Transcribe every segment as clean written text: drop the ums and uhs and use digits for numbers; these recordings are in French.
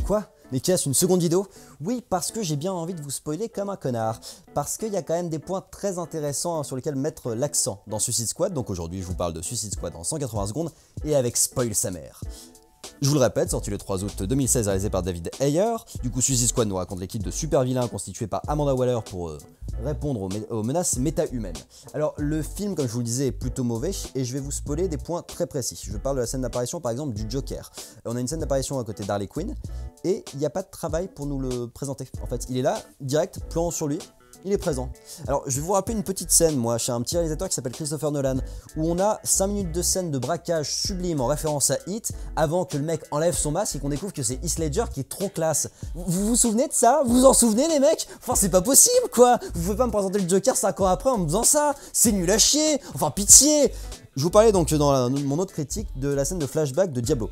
Quoi? Mais qu'est-ce, une seconde vidéo? Oui, parce que j'ai bien envie de vous spoiler comme un connard. Parce qu'il y a quand même des points très intéressants sur lesquels mettre l'accent dans Suicide Squad. Donc aujourd'hui, je vous parle de Suicide Squad en 180 secondes et avec spoil sa mère. Je vous le répète, sorti le 3 août 2016, réalisé par David Ayer. Du coup, Suicide Squad nous raconte l'équipe de super vilains constituée par Amanda Waller pour répondre aux menaces méta-humaines. Alors, le film, comme je vous le disais, est plutôt mauvais et je vais vous spoiler des points très précis. Je parle de la scène d'apparition, par exemple, du Joker. On a une scène d'apparition à côté d'Harley Quinn et il n'y a pas de travail pour nous le présenter. En fait, il est là, direct, plan sur lui. Il est présent. Alors, je vais vous rappeler une petite scène, moi, chez un petit réalisateur qui s'appelle Christopher Nolan, où on a 5 minutes de scène de braquage sublime en référence à Hit, avant que le mec enlève son masque et qu'on découvre que c'est Heath Ledger qui est trop classe. Vous vous souvenez de ça? Vous vous en souvenez, les mecs? Enfin, c'est pas possible, quoi. Vous pouvez pas me présenter le Joker 5 ans après en me faisant ça. C'est nul à chier. Enfin, pitié. Je vous parlais donc dans mon autre critique de la scène de flashback de Diablo.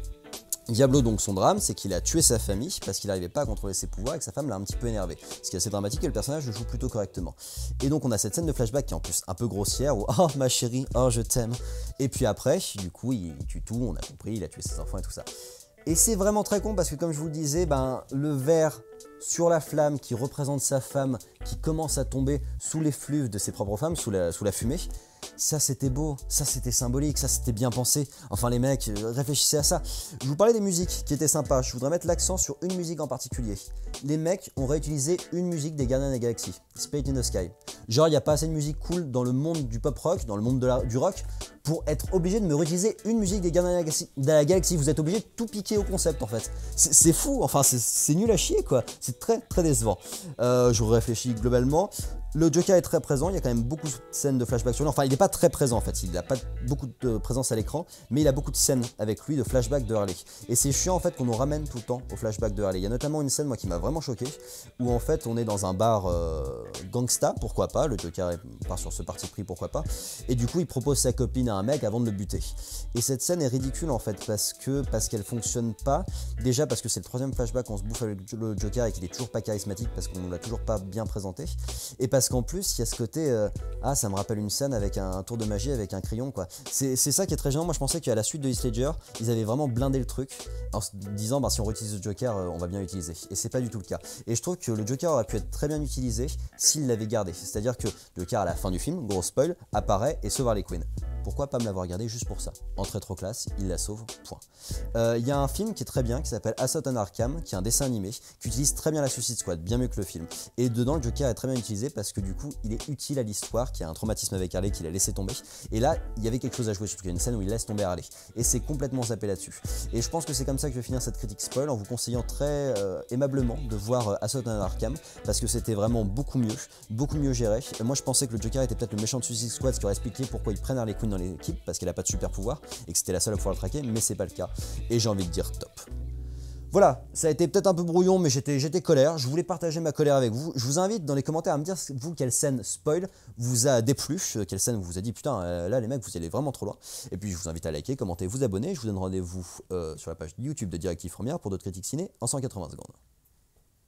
Diablo, donc, son drame, c'est qu'il a tué sa famille parce qu'il n'arrivait pas à contrôler ses pouvoirs et que sa femme l'a un petit peu énervé. Ce qui est assez dramatique et le personnage le joue plutôt correctement. Et donc, on a cette scène de flashback qui est en plus un peu grossière où oh ma chérie, oh je t'aime. Et puis après, du coup, il tue tout, on a compris, il a tué ses enfants et tout ça. Et c'est vraiment très con parce que, comme je vous le disais, le verre sur la flamme qui représente sa femme qui commence à tomber sous l'effluve de ses propres femmes, sous la fumée. Ça c'était beau, ça c'était symbolique, ça c'était bien pensé. Enfin les mecs, réfléchissez à ça. Je vous parlais des musiques qui étaient sympas, je voudrais mettre l'accent sur une musique en particulier. Les mecs ont réutilisé une musique des Gardiens de la Galaxie, Spade in the Sky. Genre il n'y a pas assez de musique cool dans le monde du pop rock, dans le monde du rock, pour être obligé de me réutiliser une musique des Gardiens de la Galaxie. Vous êtes obligé de tout piquer au concept en fait. C'est fou, enfin c'est nul à chier quoi. C'est très très décevant. Je réfléchis globalement. Le Joker est très présent, il y a quand même beaucoup de scènes de flashback sur lui. Enfin, il n'est pas très présent en fait, il n'a pas beaucoup de présence à l'écran, mais il a beaucoup de scènes avec lui de flashback de Harley. Et c'est chiant en fait qu'on nous ramène tout le temps au flashback de Harley. Il y a notamment une scène moi qui m'a vraiment choqué, où en fait on est dans un bar gangsta, pourquoi pas, le Joker part sur ce parti pris, pourquoi pas, et du coup il propose sa copine à un mec avant de le buter. Et cette scène est ridicule en fait, parce qu'elle fonctionne pas, déjà parce que c'est le troisième flashback qu'on se bouffe avec le Joker et qu'il est toujours pas charismatique, parce qu'on ne l'a toujours pas bien présenté, et parce qu'en plus, il y a ce côté ah, ça me rappelle une scène avec un tour de magie avec un crayon, quoi. C'est ça qui est très gênant. Moi, je pensais qu'à la suite de Heath Ledger, ils avaient vraiment blindé le truc en se disant, si on réutilise le Joker, on va bien l'utiliser. Et c'est pas du tout le cas. Et je trouve que le Joker aurait pu être très bien utilisé s'il l'avait gardé. C'est-à-dire que le Joker, à la fin du film, gros spoil, apparaît et sauve Harley Quinn. Pourquoi pas me l'avoir gardé juste pour ça? Entrée trop classe, il la sauve, point. Il y a un film qui est très bien, qui s'appelle Assault on Arkham, qui est un dessin animé, qui utilise très bien la Suicide Squad, bien mieux que le film. Et dedans, le Joker est très bien utilisé parce que du coup, il est utile à l'histoire, qui a un traumatisme avec Harley qu'il a laissé tomber. Et là, il y avait quelque chose à jouer, surtout qu'il y a une scène où il laisse tomber Harley. Et c'est complètement zappé là-dessus. Et je pense que c'est comme ça que je vais finir cette critique spoil, en vous conseillant très aimablement de voir Assault on Arkham, parce que c'était vraiment beaucoup mieux géré. Moi, je pensais que le Joker était peut-être le méchant de Suicide Squad, ce qui aurait expliqué pourquoi ils prennent Harley Quinn dans l'équipe, parce qu'elle a pas de super pouvoir et que c'était la seule à pouvoir le traquer, mais c'est pas le cas. Et j'ai envie de dire top. Voilà, ça a été peut-être un peu brouillon, mais j'étais colère. Je voulais partager ma colère avec vous. Je vous invite dans les commentaires à me dire, vous, quelle scène spoil vous a déplu, quelle scène vous a dit, putain, là les mecs, vous allez vraiment trop loin. Et puis je vous invite à liker, commenter, vous abonner. Je vous donne rendez-vous sur la page YouTube de Directive Première pour d'autres critiques ciné en 180 secondes.